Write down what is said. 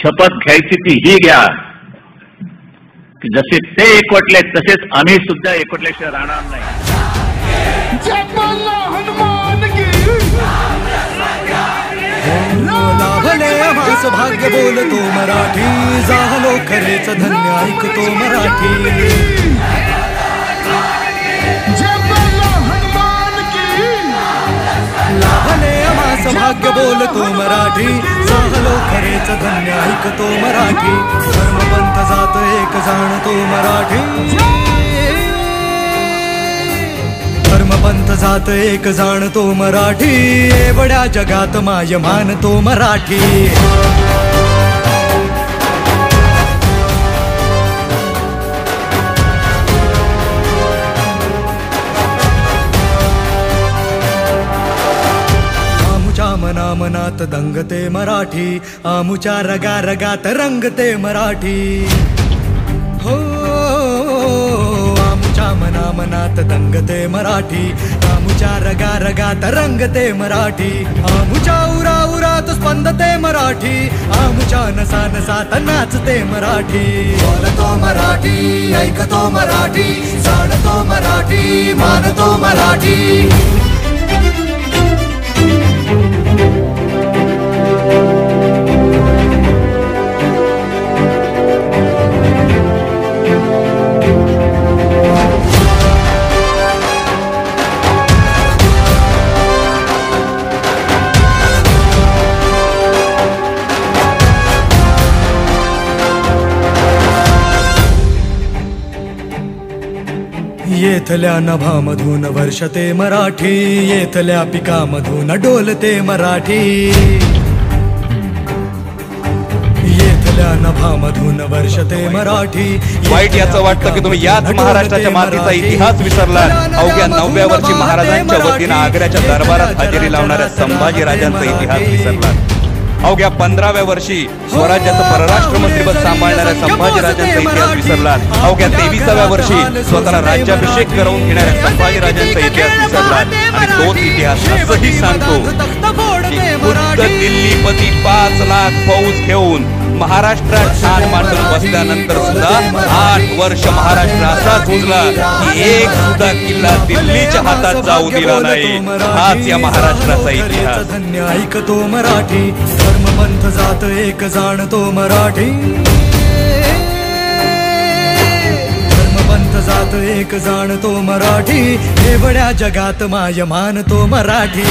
शपथ घ्यायची ती ही घ्या की जसे ते एकवटले तसेच आम्ही सुद्धा एकवटल्याशिवाय राहणार नाही। लाभले आम्हास भाग्य बोलतो मराठी, झालो खरेच धन्य ऐकतो मराठी। लाभले आम्हास भाग्य बोलतो मराठी, झालो खरेच धन्य ऐकतो मराठी। धर्मपंथ जात एक जाणतो मराठी, धर्मपंथ जात एक जाणतो मराठी। एवढ्या जगात माय मानतो मराठी। मना मनात दंगते मराठी, आमुच्या रगा रगात रंगते मराठी। हो आमुच्या मना मनात दंगते मराठी, आमुच्या रगा रगात रंगते मराठी। आमुच्या उरा उरात स्पंदते मराठी, आमुच्या नसा नसात नाचते मराठी। बोलतो मराठी, ऐकतो मराठी, जाणतो मराठी, मानतो मराठी। येथल्या नभामधून वर्षते मराठी, येथल्या पिकामधून डोलते मराठी। येथल्या नभामधून वर्षते मराठी। वाईट याचं वाटतं की तुम्ही याच महाराष्ट्राच्या मातीचा इतिहास विसरलात। अवघ्या 9व्या वर्षी महाराजांच्या वतीनं आग्र्याच्या दरबारात हजेरी लावणाऱ्या संभाजी राजांचा इतिहास विसरलात। अवघ्या 15व्या वर्षी स्वराज्याचं परराष्ट्र मंत्रीपद सांभाळणाऱ्या संभाजीराजांचा इतिहास विसरलात। अवघ्या 23व्या वर्षी स्वतःला राज्याभिषेक करवून घेणाऱ्या संभाजीराजांचा इतिहास विसरलात। आणि तोच इतिहास असंही सांगतो की खुद्द दिल्लीपती 5 लाख फौज घेऊन महाराष्ट्रात छान मांडून बसल्यानंतर सुद्धा 8 वर्ष महाराष्ट्र असा झुंजला की एक सुद्धा किल्ला दिल्लीच्या हातात जाऊ दिला नाही। हाच या महाराष्ट्राचा इतिहास। धन्य ऐकतो मराठी, धर्मपंथ जात एक जाणतो मराठी। धर्मपंथ जात एक जाणतो मराठी, एवढ्या जगात माय मानतो मराठी।